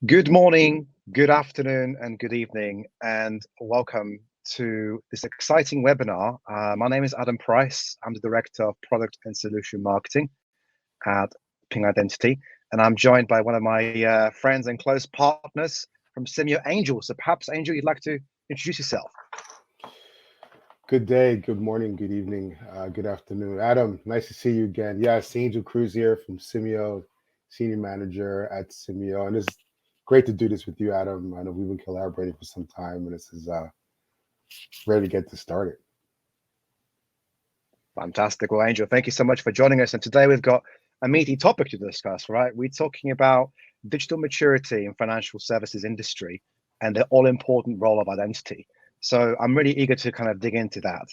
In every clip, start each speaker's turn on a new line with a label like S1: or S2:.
S1: Good morning, good afternoon, and good evening, and welcome to this exciting webinar. My name is Adam Price. I'm the Director of Product and Solution Marketing at Ping Identity, and I'm joined by one of my friends and close partners from Simeio, Angel. So perhaps, Angel, you'd like to introduce yourself.
S2: Good day, good morning, good evening, good afternoon. Adam, nice to see you again. Yes, Angel Cruz here from Simeio, Senior Manager at Simeio. And it's great to do this with you, Adam. I know we've been collaborating for some time, and this is ready to get this started.
S1: Fantastic. Well, Angel, thank you so much for joining us. And today we've got a meaty topic to discuss, right? We're talking about digital maturity in financial services industry and the all-important role of identity. So I'm really eager to kind of dig into that.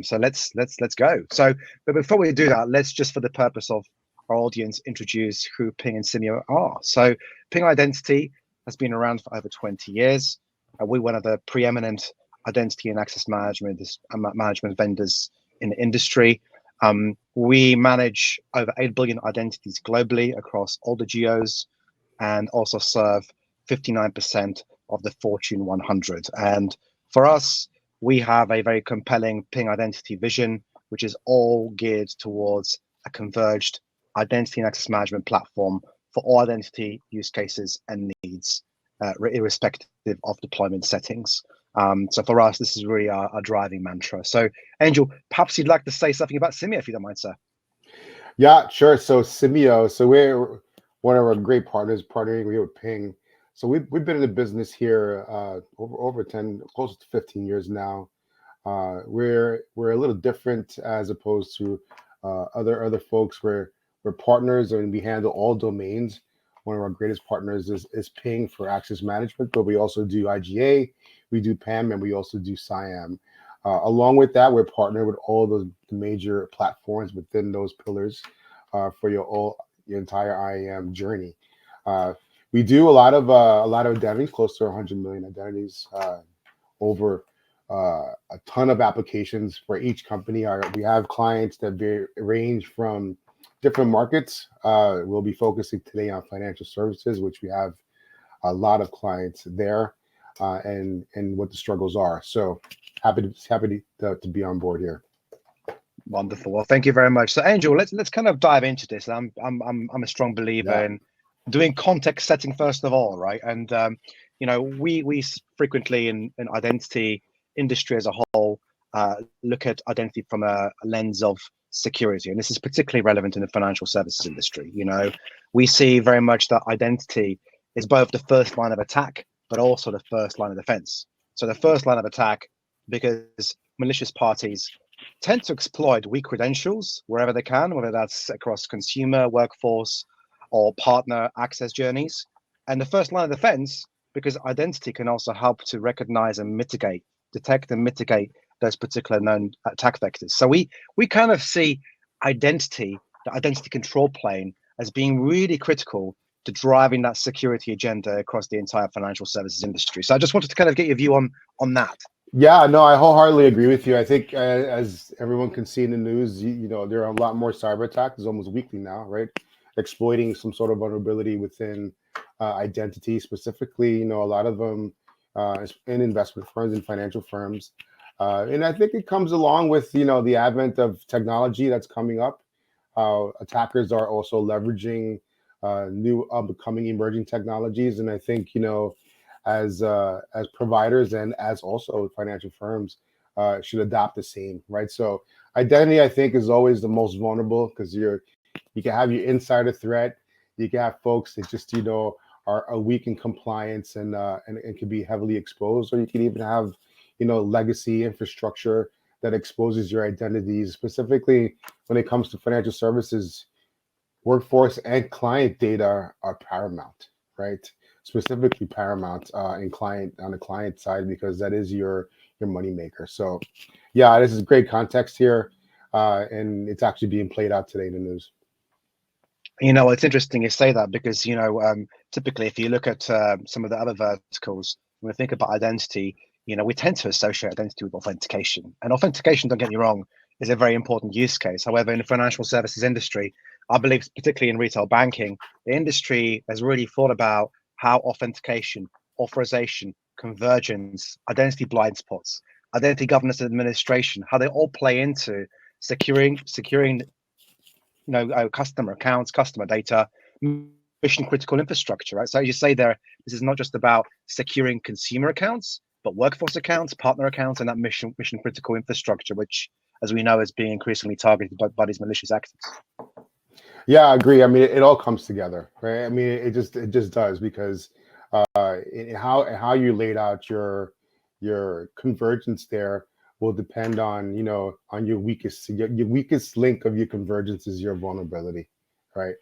S1: So let's go. So, but before we do that, let's just for the purpose of our audience introduce who Ping and Simeio are. So Ping Identity has been around for over 20 years. We're one of the preeminent identity and access management vendors in the industry. We manage over 8 billion identities globally across all the geos and also serve 59% of the Fortune 100. And for us, we have a very compelling Ping Identity vision, which is all geared towards a converged identity and access management platform for all identity use cases and needs, irrespective of deployment settings. So for us, this is really our driving mantra. So, Angel, perhaps you'd like to say something about Simeio, if you don't mind, sir.
S2: Yeah, sure. So Simeio, so we're one of our great partners, partnering here with Ping. So we've been in the business here over 10, close to 15 years now. We're a little different as opposed to other folks. We're partners and we handle all domains. One of our greatest partners is Ping for access management, but we also do IGA, we do PAM, and we also do SIAM. Along with that, we're partnered with all the major platforms within those pillars for your entire IAM journey. We do a lot of identities, close to 100 million identities, over a ton of applications for each company. We have clients that range from different markets. We'll be focusing today on financial services, which we have a lot of clients there, and what the struggles are. So happy to be on board here.
S1: Wonderful. Well, thank you very much. So, Angel, let's kind of dive into this. I'm a strong believer in doing context setting first of all, right? And we frequently in identity industry as a whole look at identity from a lens of security, and this is particularly relevant in the financial services industry. We see very much that identity is both the first line of attack, but also the first line of defense. So the first line of attack, because malicious parties tend to exploit weak credentials wherever they can, whether that's across consumer, workforce, or partner access journeys. And the first line of defense, because identity can also help to recognize and mitigate, detect and mitigate those particular known attack vectors. So we kind of see identity, the identity control plane, as being really critical to driving that security agenda across the entire financial services industry. So I just wanted to kind of get your view on that.
S2: Yeah, no, I wholeheartedly agree with you. I think as everyone can see in the news, there are a lot more cyber attacks, almost weekly now, right? Exploiting some sort of vulnerability within identity, specifically, a lot of them in investment firms and financial firms. And I think it comes along with, the advent of technology that's coming up. Attackers are also leveraging new becoming emerging technologies. And I think, as providers and as also financial firms should adopt the same, right? So identity, I think, is always the most vulnerable because you can have your insider threat, you can have folks that just are weak in compliance and can be heavily exposed, or you can even have legacy infrastructure that exposes your identities. Specifically, when it comes to financial services, workforce and client data are paramount, right? Specifically paramount on the client side, because that is your money maker. So yeah, this is great context here, and it's actually being played out today in the news.
S1: It's interesting you say that because typically if you look at some of the other verticals, when we think about identity, we tend to associate identity with authentication. And authentication, don't get me wrong, is a very important use case. However, in the financial services industry, I believe, particularly in retail banking, the industry has really thought about how authentication, authorization, convergence, identity blind spots, identity governance and administration, how they all play into securing customer accounts, customer data, mission critical infrastructure, right? So as you say there, this is not just about securing consumer accounts, but workforce accounts, partner accounts, and that mission critical infrastructure, which, as we know, is being increasingly targeted by these malicious actors.
S2: Yeah, I agree. I mean, it all comes together, right? I mean, it just does, because how you laid out your convergence there will depend on, on your weakest link of your convergence is your vulnerability, right?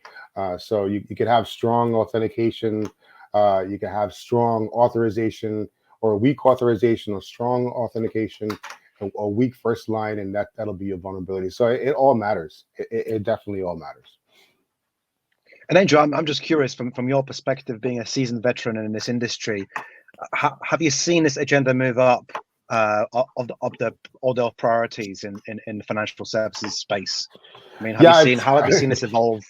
S2: So you could have strong authentication, you can have strong authorization, or weak authorization, or strong authentication, or weak first line, and that'll be your vulnerability. So it all matters. It definitely all matters.
S1: And Angel, I'm just curious from your perspective, being a seasoned veteran in this industry, have you seen this agenda move up of the order of priorities in the financial services space? I mean,
S2: Yeah,
S1: how have you seen this evolve?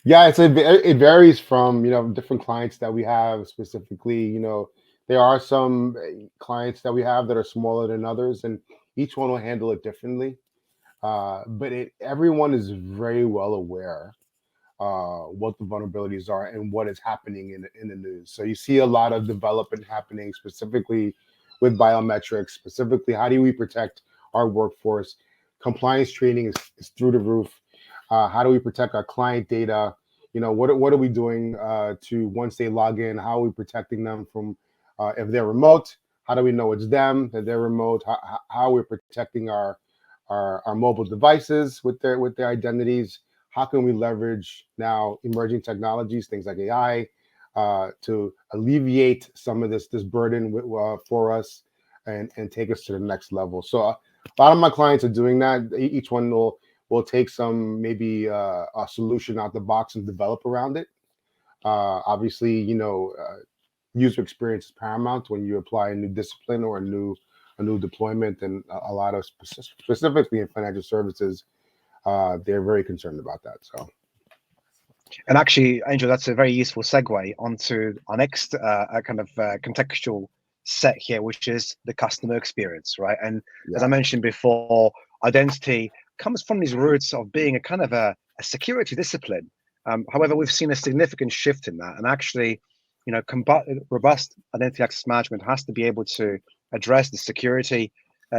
S2: yeah, it varies from, different clients that we have. Specifically, there are some clients that we have that are smaller than others, and each one will handle it differently. But everyone is very well aware what the vulnerabilities are and what is happening in the news. So you see a lot of development happening, specifically with biometrics. Specifically, how do we protect our workforce? Compliance training is through the roof. How do we protect our client data? What are we doing to, once they log in, how are we protecting them from, if they're remote? How do we know it's them, that they're remote? How are we protecting our mobile devices with their identities? How can we leverage now emerging technologies, things like AI, to alleviate some of this burden for us, and take us to the next level? So a lot of my clients are doing that. Each one will take some, maybe a solution out the box and develop around it. Obviously, user experience is paramount when you apply a new discipline or a new deployment, and a lot of specifically in financial services, they're very concerned about that. So,
S1: And actually, Angel, that's a very useful segue onto our next contextual set here, which is the customer experience, right? And as I mentioned before, identity comes from these roots of being a kind of a security discipline. However, we've seen a significant shift in that, and actually, robust identity access management has to be able to address the security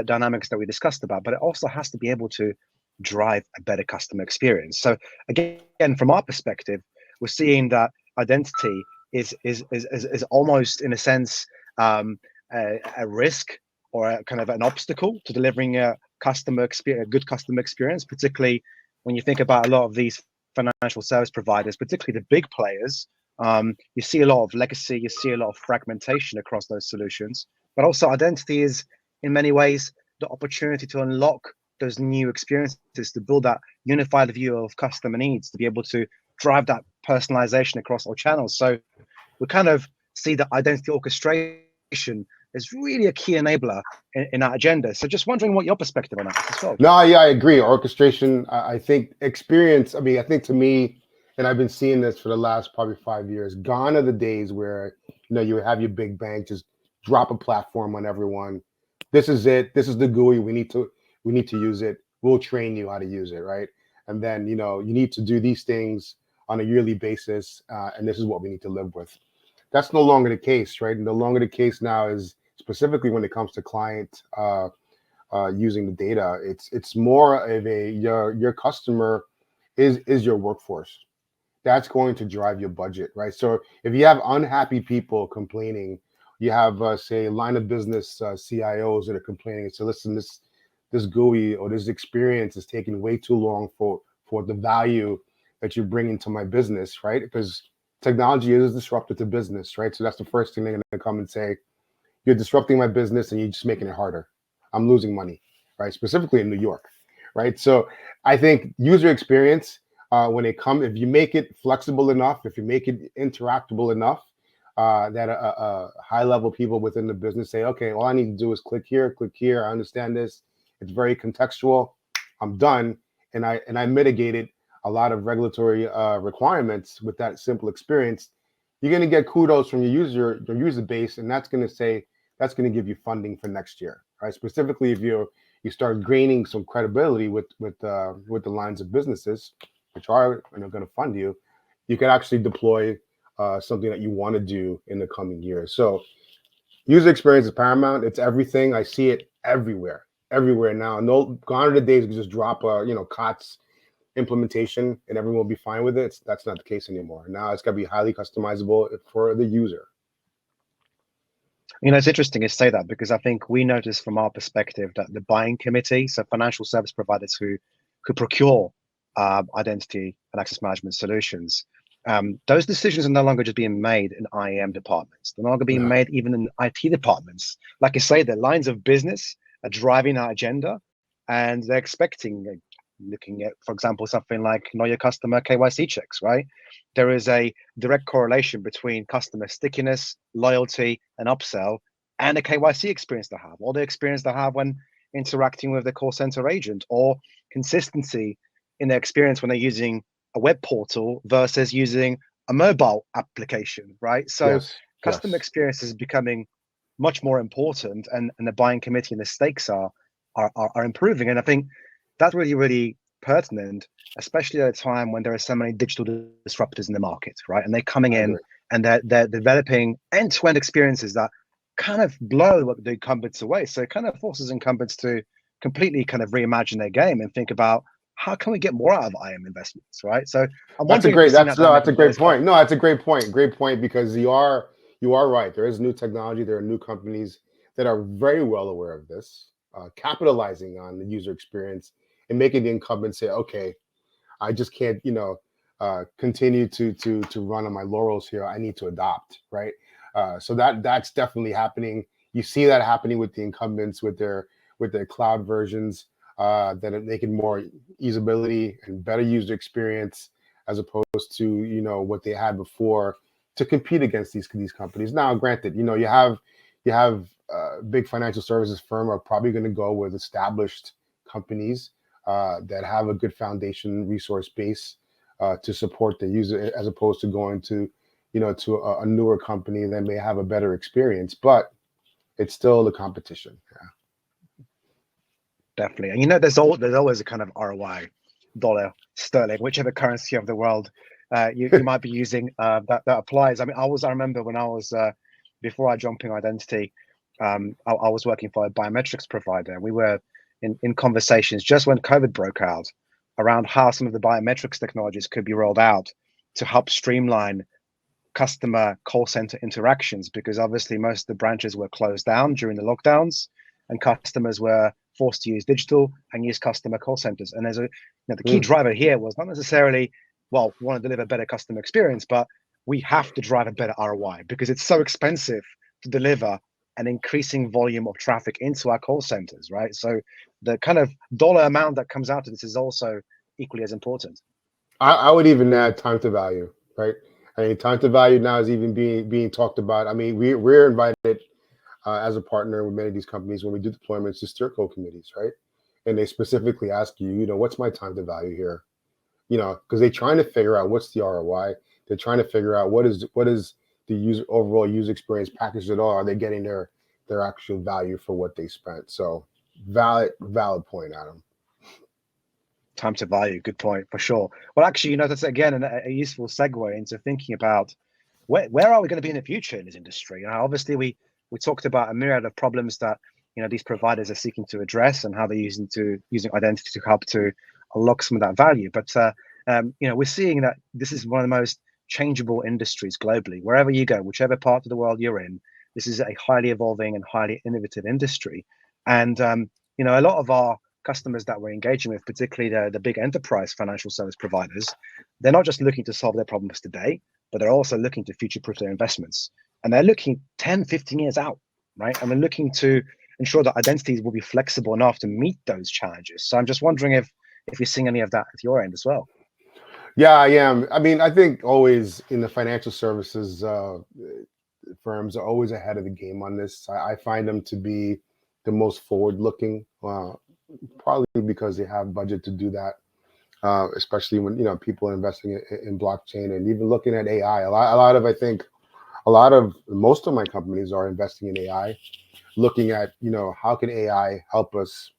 S1: dynamics that we discussed about, but it also has to be able to drive a better customer experience. So again, from our perspective, we're seeing that identity is almost, in a sense, a risk, or a kind of an obstacle to delivering a good customer experience, particularly when you think about a lot of these financial service providers, particularly the big players. You see a lot of legacy, you see a lot of fragmentation across those solutions, but also identity is, in many ways, the opportunity to unlock those new experiences, to build that unified view of customer needs, to be able to drive that personalization across all channels. So we kind of see that identity orchestration is really a key enabler in that agenda. So just wondering what your perspective on that is as well.
S2: No, yeah, I agree. Orchestration, I think experience, I think, to me, and I've been seeing this for the last probably 5 years, gone are the days where, you have your big bank just drop a platform on everyone. This is it. This is the GUI. We need to use it. We'll train you how to use it, right? And then, you need to do these things on a yearly basis, and this is what we need to live with. That's no longer the case, right? No longer the case now, is specifically when it comes to client using the data. It's more of your customer is your workforce. That's going to drive your budget, right? So if you have unhappy people complaining, you have say line of business CIOs that are complaining. So listen, this GUI or this experience is taking way too long for the value that you're bringing to my business, right? Because technology is disruptive to business, right? So that's the first thing they're going to come and say: you're disrupting my business and you're just making it harder. I'm losing money, right? Specifically in New York, right? So I think user experience, if you make it flexible enough, if you make it interactable enough, that high level people within the business say, okay, all I need to do is click here, I understand this. It's very contextual. I'm done, and I mitigate it. a lot of regulatory requirements with that simple experience, you're going to get kudos from your user base, and that's going to give you funding for next year, right? Specifically, if you start gaining some credibility with the lines of businesses, which are going to fund you, you can actually deploy something that you want to do in the coming years. So user experience is paramount. It's everything. I see it everywhere now. No, gone are the days you can just drop a COTS implementation and everyone will be fine with it. That's not the case anymore. Now it's got to be highly customizable for the user.
S1: It's interesting you say that, because I think we notice from our perspective that the buying committee, so financial service providers who procure identity and access management solutions, those decisions are no longer just being made in IAM departments. They're no longer being made even in IT departments. Like you say, the lines of business are driving our agenda, and they're expecting, looking at, for example, something like know your customer KYC checks, right? There is a direct correlation between customer stickiness, loyalty, and upsell, and the KYC experience they have, or the experience they have when interacting with the call center agent, or consistency in their experience when they're using a web portal versus using a mobile application, right? So customer experience is becoming much more important, and the buying committee and the stakes are improving. And I think that's really, really pertinent, especially at a time when there are so many digital disruptors in the market, right? And they're coming in and they're developing end-to-end experiences that kind of blow the incumbents away. So it kind of forces incumbents to completely kind of reimagine their game and think about, how can we get more out of IAM investments, right? So I'm wondering,
S2: that's a great point. No, that's a great point. Great point, because you are right. There is new technology. There are new companies that are very well aware of this, capitalizing on the user experience and making the incumbent say, okay, I just can't, continue to run on my laurels here. I need to adopt, right? So that's definitely happening. You see that happening with the incumbents with their cloud versions, that are making more usability and better user experience, as opposed to what they had before, to compete against these companies. Now, granted, you have big financial services firm are probably going to go with established companies that have a good foundation resource base to support the user, as opposed to going to a newer company that may have a better experience, but it's still the competition. Yeah.
S1: Definitely. And there's always a kind of ROI, dollar, sterling, whichever currency of the world you might be using, that applies. I mean, I remember when I was before I jumped in identity, I was working for a biometrics provider, and we were in conversations just when COVID broke out around how some of the biometrics technologies could be rolled out to help streamline customer call center interactions, because obviously most of the branches were closed down during the lockdowns, and customers were forced to use digital and use customer call centers. And there's the key driver here was not necessarily, well, we want to deliver better customer experience, but we have to drive a better ROI, because it's so expensive to deliver an increasing volume of traffic into our call centers, right? So the kind of dollar amount that comes out of this is also equally as important.
S2: I would even add time to value, right? I mean, time to value now is even being talked about. I mean, we're invited as a partner with many of these companies when we do deployments to steer code committees, right? And they specifically ask you, what's my time to value here? Because they're trying to figure out what's the ROI. They're trying to figure out what is the overall user experience package at all. Are they getting their actual value for what they spent? So valid point, Adam.
S1: Time to value, good point, for sure. Well, actually, that's again a useful segue into thinking about where are we going to be in the future in this industry. Obviously, we talked about a myriad of problems that these providers are seeking to address, and how they're using identity to help to unlock some of that value. But we're seeing that this is one of the most changeable industries globally. Wherever you go, whichever part of the world you're in, this is a highly evolving and highly innovative industry. And a lot of our customers that we're engaging with, particularly the big enterprise financial service providers, they're not just looking to solve their problems today, but they're also looking to future-proof their investments. And they're looking 10, 15 years out, right? And they're looking to ensure that identities will be flexible enough to meet those challenges. So I'm just wondering if you're seeing any of that at your end as well.
S2: Yeah, I am. I mean, I think always in the financial services firms are always ahead of the game on this. I find them to be the most forward-looking, probably because they have budget to do that. especially when people are investing in blockchain and even looking at AI. Most of my companies are investing in AI, looking at how can AI help us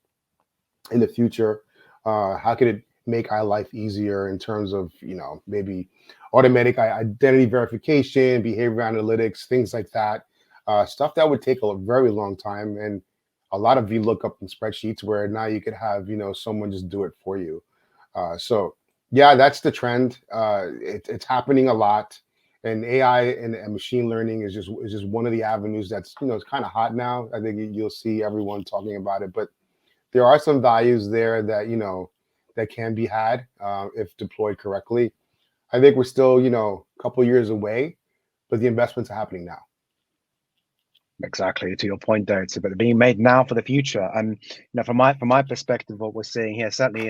S2: in the future. How could it make our life easier in terms of maybe automatic identity verification, behavior analytics, things like that. Stuff that would take a very long time and a lot of VLOOKUP and spreadsheets, where now you could have someone just do it for you. So yeah, that's the trend. It's happening a lot, and AI and machine learning is just one of the avenues that's it's kind of hot now. I think you'll see everyone talking about it, but there are some values there that that can be had if deployed correctly. I think we're still a couple years away, but the investments are happening now.
S1: Exactly, to your point there, it's about being made now for the future. And from my perspective, what we're seeing here, certainly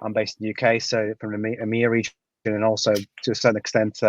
S1: I'm based in the UK, so from the EMEA region, and also to a certain extent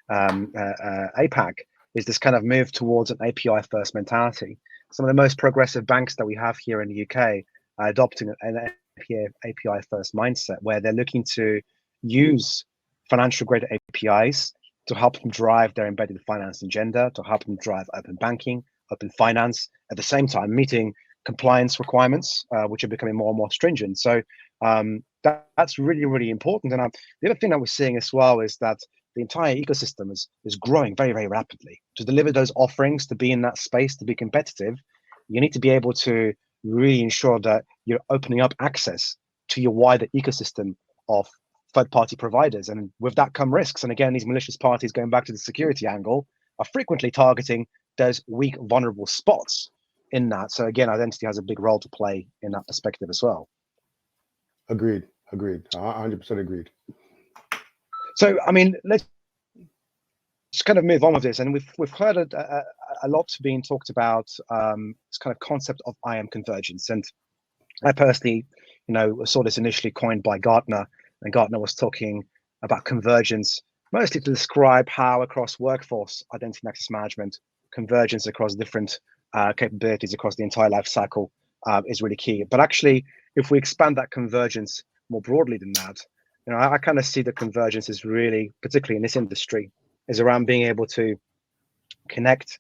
S1: APAC, is this kind of move towards an API first mentality. Some of the most progressive banks that we have here in the UK are adopting an API first mindset, where they're looking to use financial grade APIs to help them drive their embedded finance agenda, to help them drive open banking, open finance, at the same time meeting compliance requirements, which are becoming more and more stringent. So that's really, really important. And the other thing that we're seeing as well is that the entire ecosystem is growing very, very rapidly. To deliver those offerings, to be in that space, to be competitive, you need to be able to really ensure that you're opening up access to your wider ecosystem of third-party providers, and with that come risks. And again, these malicious parties, going back to the security angle, are frequently targeting those weak, vulnerable spots in that. So again, identity has a big role to play in that perspective as well.
S2: Agreed. 100% agreed.
S1: So I mean, let's just kind of move on with this, and we've heard a lot being talked about this kind of concept of IAM convergence. And I personally, saw this initially coined by Gartner. And Gartner was talking about convergence, mostly to describe how across workforce identity and access management, convergence across different capabilities across the entire life cycle is really key. But actually, if we expand that convergence more broadly than that, I kind of see the convergence is really, particularly in this industry, is around being able to connect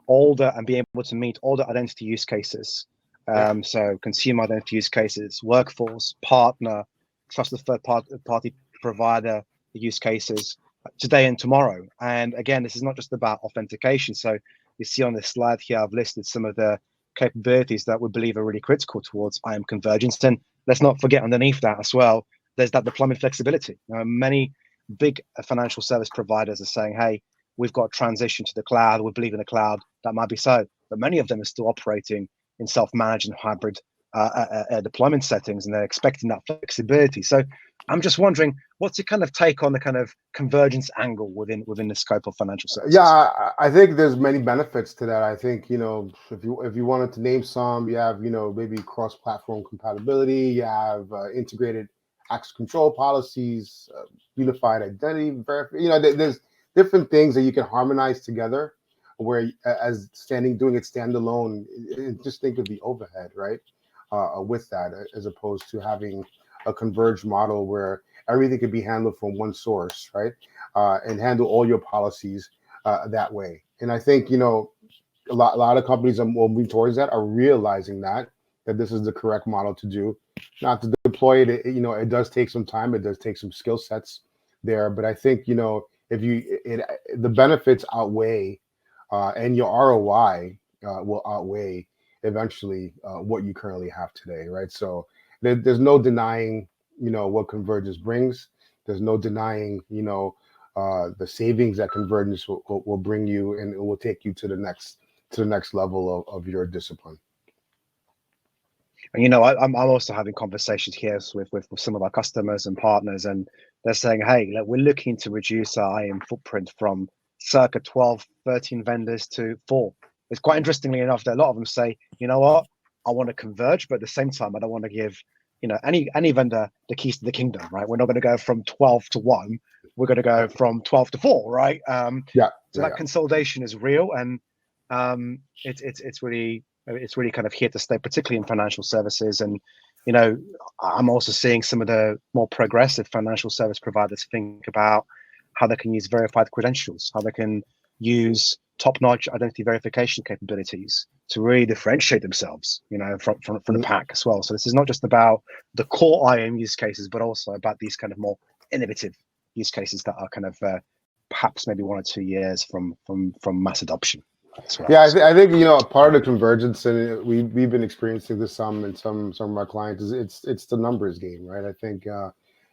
S1: and be able to meet all the identity use cases. So consumer identity use cases, workforce, partner, trusted third party provider use cases today and tomorrow. And again, this is not just about authentication. So you see on this slide here, I've listed some of the capabilities that we believe are really critical towards IAM convergence. And let's not forget underneath that as well, there's that deployment flexibility. Many big financial service providers are saying, hey, we've got to transition to the cloud. We believe in the cloud. That might be so, but many of them are still operating in self-managed and hybrid deployment settings, and they're expecting that flexibility. So I'm just wondering, what's your kind of take on the kind of convergence angle within the scope of financial services?
S2: Yeah, I think there's many benefits to that. I think if you wanted to name some, you have maybe cross-platform compatibility, you have integrated access control policies, unified identity verification. There's different things that you can harmonize together, where as doing it standalone, just think of the overhead, right? With that, as opposed to having a converged model where everything could be handled from one source, right? And handle all your policies that way. And I think a lot of companies are moving towards that, are realizing that this is the correct model to do. Not to deploy it, it does take some time. It does take some skill sets there, but I think the benefits outweigh, and your ROI will outweigh eventually what you currently have today, right? So there's no denying what convergence brings. There's no denying the savings that convergence will bring you, and it will take you to the next level of your discipline.
S1: And I'm also having conversations here with some of our customers and partners, and they're saying, hey, we're looking to reduce our IAM footprint from circa 12, 13 vendors to 4. It's quite interestingly enough that a lot of them say, you know what, I want to converge, but at the same time, I don't want to give any vendor the keys to the kingdom, right? We're not going to go from 12 to 1. We're going to go from 12 to 4, right? That consolidation is real, and it's really kind of here to stay, particularly in financial services. And you know, I'm also seeing some of the more progressive financial service providers think about how they can use verified credentials, how they can use top-notch identity verification capabilities to really differentiate themselves, from the pack as well. So this is not just about the core IAM use cases, but also about these kind of more innovative use cases that are kind of perhaps maybe 1 or 2 years from mass adoption as well.
S2: Yeah, I think part of the convergence, and we've been experiencing this and some of our clients, is it's the numbers game, right? I think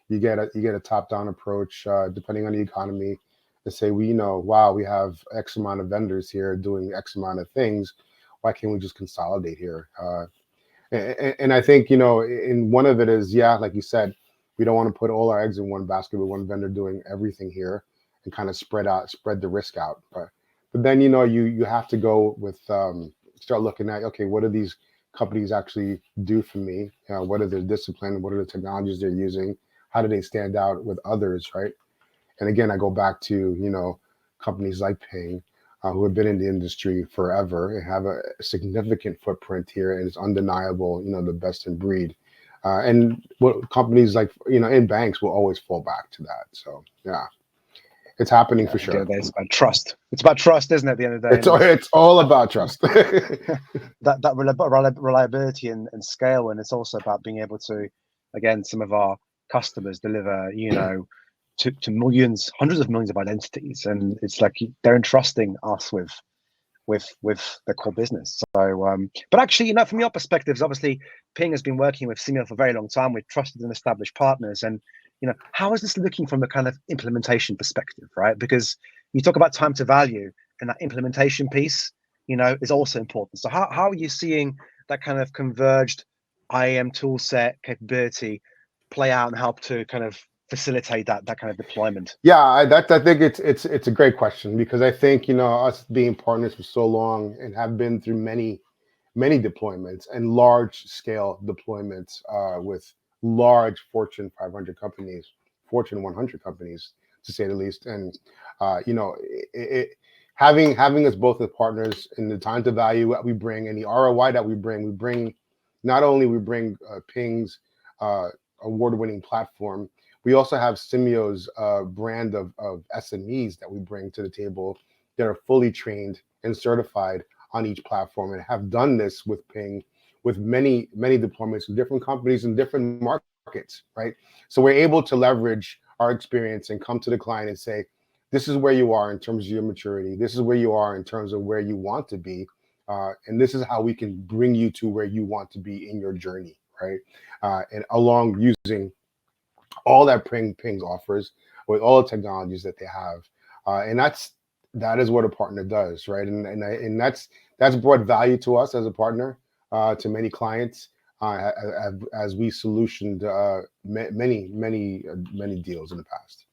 S2: you get a top down approach depending on the economy to say wow, we have X amount of vendors here doing X amount of things. Why can't we just consolidate here? And I think in one of it is, yeah, like you said, we don't want to put all our eggs in one basket with one vendor doing everything here and kind of spread the risk out. But then you have to go with start looking at, okay, what do these companies actually do for me? What are their discipline? What are the technologies they're using? How do they stand out with others, right? And again, I go back to companies like Ping, who have been in the industry forever and have a significant footprint here, and it's undeniable, the best in breed. And what companies like in banks will always fall back to that. So yeah. It's happening for sure.
S1: It's about trust. It's about trust, isn't it? At the end of the
S2: day, it's all about trust.
S1: that reliability and scale, and it's also about being able to, again, some of our customers deliver, to millions, hundreds of millions of identities, and it's like they're entrusting us with the core business. So, but actually, from your perspectives, obviously, Ping has been working with Simeio for a very long time with trusted and established partners, and how is this looking from a kind of implementation perspective, right? Because you talk about time to value, and that implementation piece, is also important. So how are you seeing that kind of converged IAM tool set capability play out and help to kind of facilitate that kind of deployment?
S2: Yeah, I think it's a great question, because I think us being partners for so long and have been through many deployments and large scale deployments with large Fortune 500 companies, Fortune 100 companies, to say the least. And having us both as partners in the time to value that we bring and the ROI that we bring not only Ping's award-winning platform. We also have Simeio's brand of SMEs that we bring to the table that are fully trained and certified on each platform, and have done this with Ping with many deployments with different companies in different markets, right? So we're able to leverage our experience and come to the client and say, this is where you are in terms of your maturity. This is where you are in terms of where you want to be. And this is how we can bring you to where you want to be in your journey, right? And along using all that Ping offers with all the technologies that they have. And that is what a partner does, right? And that's brought value to us as a partner, to many clients, as we solutioned many deals in the past.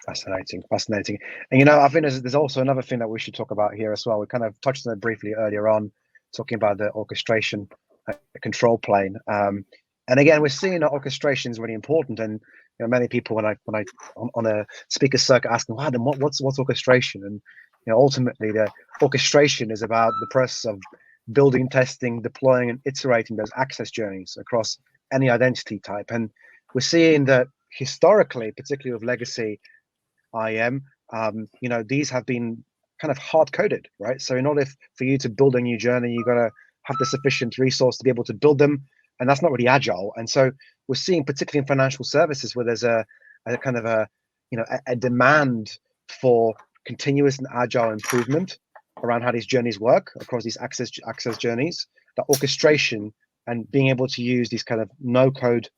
S1: Fascinating. And I think there's also another thing that we should talk about here as well. We kind of touched on it briefly earlier on, talking about the orchestration control plane. And again, we're seeing that orchestration is really important. And many people, when I on a speaker circuit, ask them, what's orchestration? And ultimately, the orchestration is about the process of building, testing, deploying, and iterating those access journeys across any identity type. And we're seeing that historically, particularly with legacy IAM, these have been kind of hard coded, right? So in order for you to build a new journey, you've got to have the sufficient resource to be able to build them, and that's not really agile. And so we're seeing, particularly in financial services, where there's a kind of a demand for continuous and agile improvement around how these journeys work across these access journeys. That orchestration and being able to use these kind of low code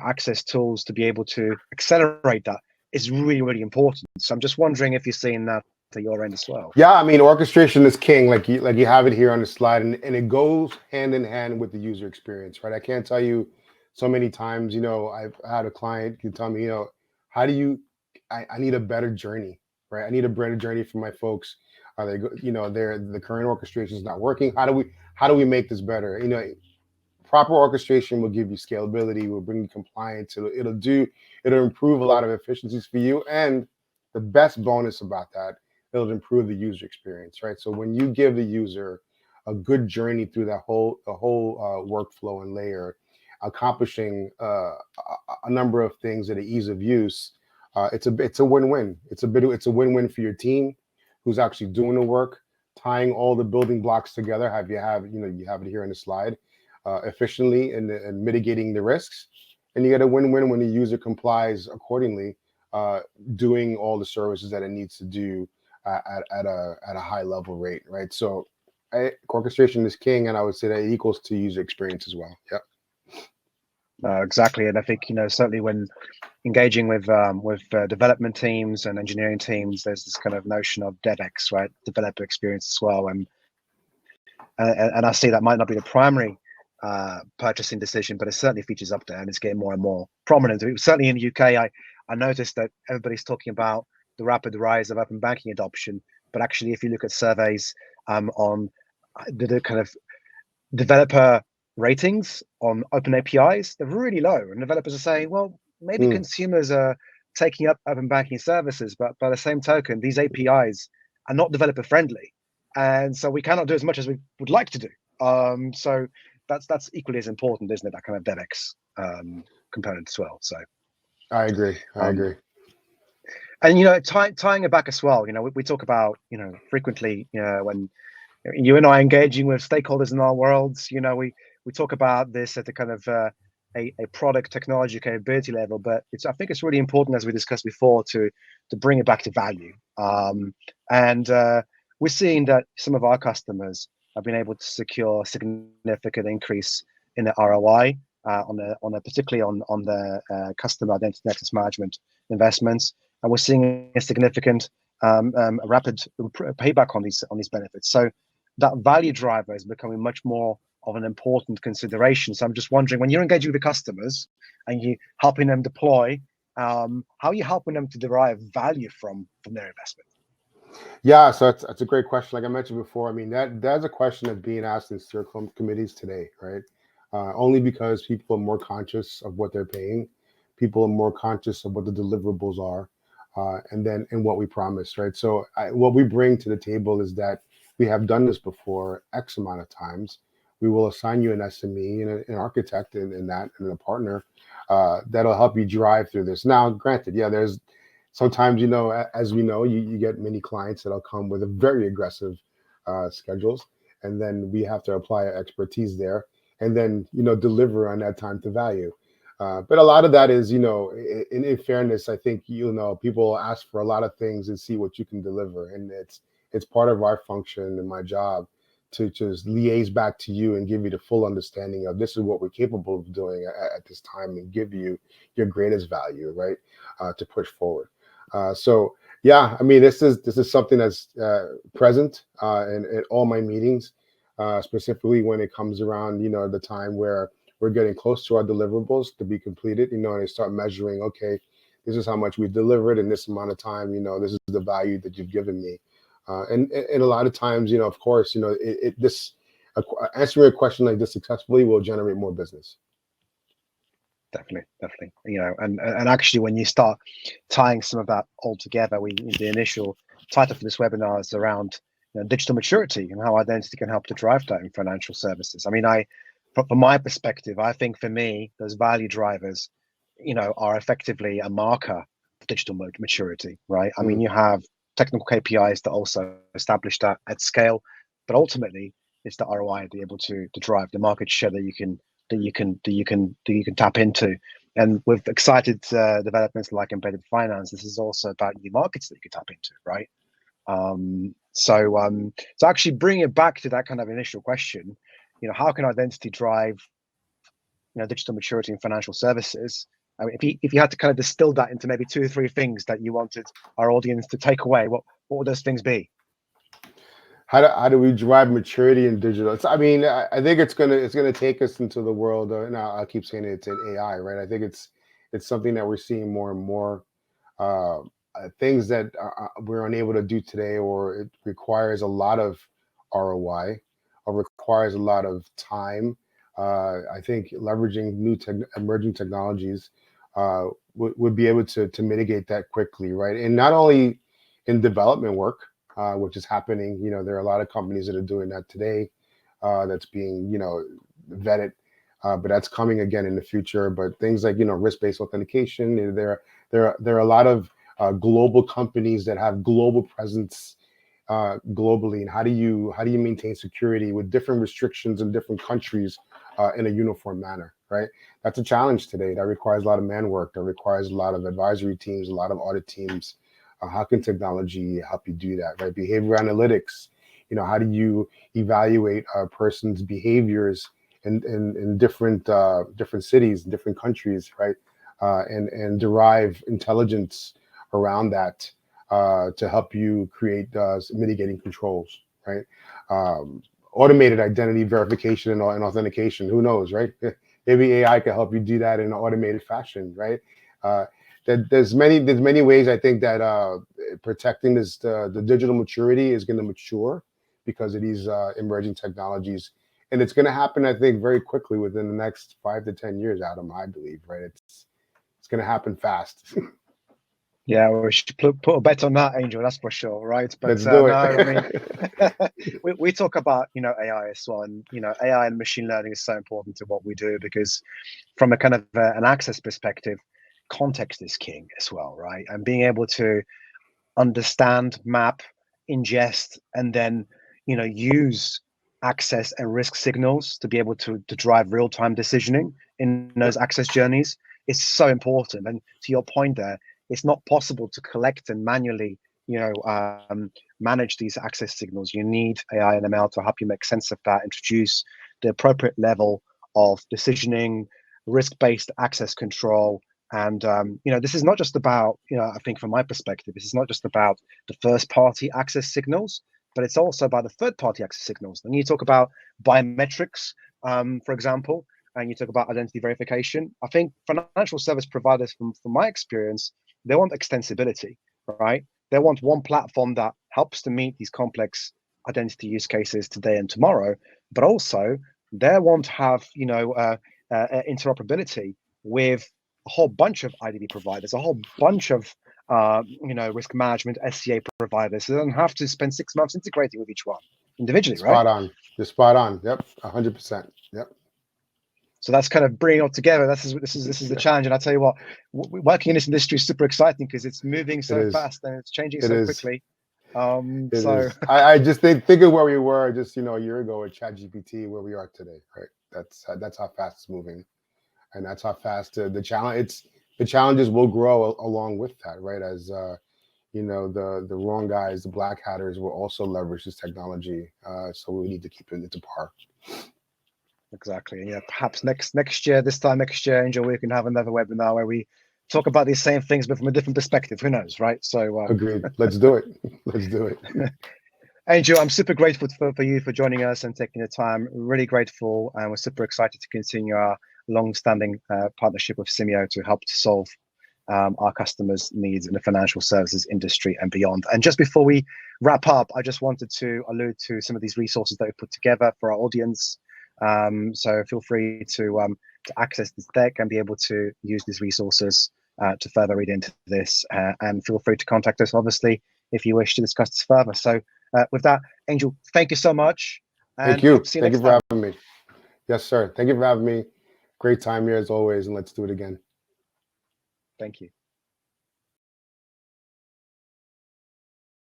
S1: access tools to be able to accelerate that is really, really important. So I'm just wondering if you're seeing that to your end as well.
S2: Yeah, I mean, orchestration is king, like you have it here on the slide, and it goes hand in hand with the user experience, right? I can't tell you so many times, I've had a client who tell me, how do you, I need a better journey, right? I need a better journey for my folks. Are they, the current orchestration is not working. How do we make this better? Proper orchestration will give you scalability, will bring you compliance. It'll improve a lot of efficiencies for you. And the best bonus about that, it'll improve the user experience, right? So when you give the user a good journey through that whole workflow and layer, accomplishing a number of things at an ease of use. It's a win-win. It's a win-win for your team, who's actually doing the work, tying all the building blocks together. You have it here in the slide, efficiently and mitigating the risks, and you get a win-win when the user complies accordingly, uh, doing all the services that it needs to do at a high level rate, right? So, orchestration is king, and I would say that it equals to user experience as well. Yeah.
S1: Exactly, and I think certainly when engaging with development teams and engineering teams, there's this kind of notion of DevX, right? Developer experience as well, and I see that might not be the primary purchasing decision, but it certainly features up there, and it's getting more and more prominent. Certainly in the UK, I noticed that everybody's talking about the rapid rise of open banking adoption, but actually, if you look at surveys on the kind of developer ratings on open APIs, they're really low, and developers are saying, well, maybe
S2: Mm,
S1: consumers are taking up open banking services, but by the same token, these APIs are not developer friendly, and so we cannot do as much as we would like to do. So that's equally as important, isn't it? That kind of DevX component as well. So
S2: I agree. I
S1: um,
S2: agree.
S1: and tying it back as well, we talk about frequently, when you and I engaging with stakeholders in our worlds, we talk about this at the kind of a product technology capability level, but I think it's really important, as we discussed before, to bring it back to value. And we're seeing that some of our customers have been able to secure significant increase in the ROI particularly on the customer identity and access management investments, and we're seeing a significant rapid payback on these benefits. So that value driver is becoming much more of an important consideration. So I'm just wondering, when you're engaging with the customers and you helping them deploy, how are you helping them to derive value from their investment?
S2: Yeah, so that's a great question. Like I mentioned before, I mean that's a question that's being asked in steer committees today, right? Only because people are more conscious of what they're paying, people are more conscious of what the deliverables are, and what we promise, right? So what we bring to the table is that we have done this before X amount of times. We will assign you an SME and an architect and a partner that'll help you drive through this. Now, granted, yeah, there's sometimes, as we know, you get many clients that'll come with a very aggressive schedules, and then we have to apply our expertise there, and then deliver on that time to value. But a lot of that is, in fairness, I think people ask for a lot of things and see what you can deliver, and it's part of our function and my job to just liaise back to you and give you the full understanding of this is what we're capable of doing at this time, and give you your greatest value, right, to push forward. So yeah, I mean, this is something that's present in all my meetings, specifically when it comes around, the time where we're getting close to our deliverables to be completed, and they start measuring, okay, this is how much we delivered in this amount of time, this is the value that you've given me. And a lot of times, of course, answering a question like this successfully will generate more business.
S1: Definitely. And actually, when you start tying some of that all together, the initial title for this webinar is around digital maturity and how identity can help to drive that in financial services. I mean, from my perspective, I think for me, those value drivers, are effectively a marker of digital maturity, right? I mean,
S2: Mm.
S1: you have technical KPIs that also establish that at scale, but ultimately, it's the ROI to be able to drive the market share that you can tap into. And with excited developments like embedded finance, this is also about new markets that you can tap into, right? So actually bring it back to that kind of initial question, how can identity drive digital maturity in financial services? I mean, if you had to kind of distill that into maybe 2 or 3 things that you wanted our audience to take away, what would those things be?
S2: How do we drive maturity in digital? I mean, I think it's gonna take us into the world. Now I keep saying it's an AI, right? I think it's something that we're seeing more and more, uh, things that we're unable to do today, or it requires a lot of ROI, or requires a lot of time. I think leveraging emerging technologies would be able to mitigate that quickly, right? And not only in development work, which is happening. There are a lot of companies that are doing that today, that's being, vetted. But that's coming again in the future. But things like, risk-based authentication, there are a lot of global companies that have global presence globally, and how do you maintain security with different restrictions in different countries in a uniform manner, right? That's a challenge today. That requires a lot of man work. That requires a lot of advisory teams, a lot of audit teams. How can technology help you do that, right? Behavior analytics. How do you evaluate a person's behaviors in different cities, different countries, right? And derive intelligence around that to help you create mitigating controls, right? Automated identity verification and authentication. Who knows, right? Maybe AI can help you do that in an automated fashion, right? There's many ways I think that protecting the digital maturity is going to mature because of these emerging technologies, and it's going to happen, I think, very quickly within the next 5 to 10 years, Adam. I believe, right? It's going to happen fast.
S1: Yeah, we should put a bet on that, Angel. That's for sure, right? But
S2: Let's do
S1: no,
S2: it.
S1: I mean, we talk about AI as well, and AI and machine learning is so important to what we do because, from a kind of an access perspective, context is king as well, right? And being able to understand, map, ingest, and then use access and risk signals to be able to drive real-time decisioning in those access journeys is so important. And to your point there, it's not possible to collect and manually manage these access signals. You need AI and ML to help you make sense of that, introduce the appropriate level of decisioning, risk-based access control. And this is not just about, I think from my perspective, this is not just about the first-party access signals, but it's also about the third-party access signals. And you talk about biometrics, for example, and you talk about identity verification. I think financial service providers, from my experience, they want extensibility, right? They want one platform that helps to meet these complex identity use cases today and tomorrow, but also they want to have interoperability with a whole bunch of IDV providers, a whole bunch of risk management SCA providers. So they don't have to spend 6 months integrating with each one individually, right?
S2: Spot on. You're spot on. Yep, 100%. Yep.
S1: So that's kind of bringing it all together. This is the challenge, and I tell you what, working in this industry is super exciting because it's moving so fast and it's changing so quickly.
S2: I just think of where we were just a year ago with ChatGPT, where we are today, right? That's how fast it's moving, and that's how fast the challenges will grow along with that, right? As the wrong guys, the black hatters, will also leverage this technology. So we need to keep it to par.
S1: Exactly. And yeah, perhaps next year, this time next year, Angel, we can have another webinar where we talk about these same things, but from a different perspective. Who knows, right? So
S2: agreed. Let's do it. Let's do it.
S1: Angel, I'm super grateful for you for joining us and taking the time. Really grateful, and we're super excited to continue our long-standing partnership with Simeio to help to solve our customers' needs in the financial services industry and beyond. And just before we wrap up, I just wanted to allude to some of these resources that we put together for our audience. So feel free to access this deck and be able to use these resources to further read into this. And feel free to contact us, obviously, if you wish to discuss this further. So with that, Angel, thank you so much.
S2: Thank you. Thank you for having me. Yes, sir. Thank you for having me. Great time here as always, and let's do it again.
S1: Thank you.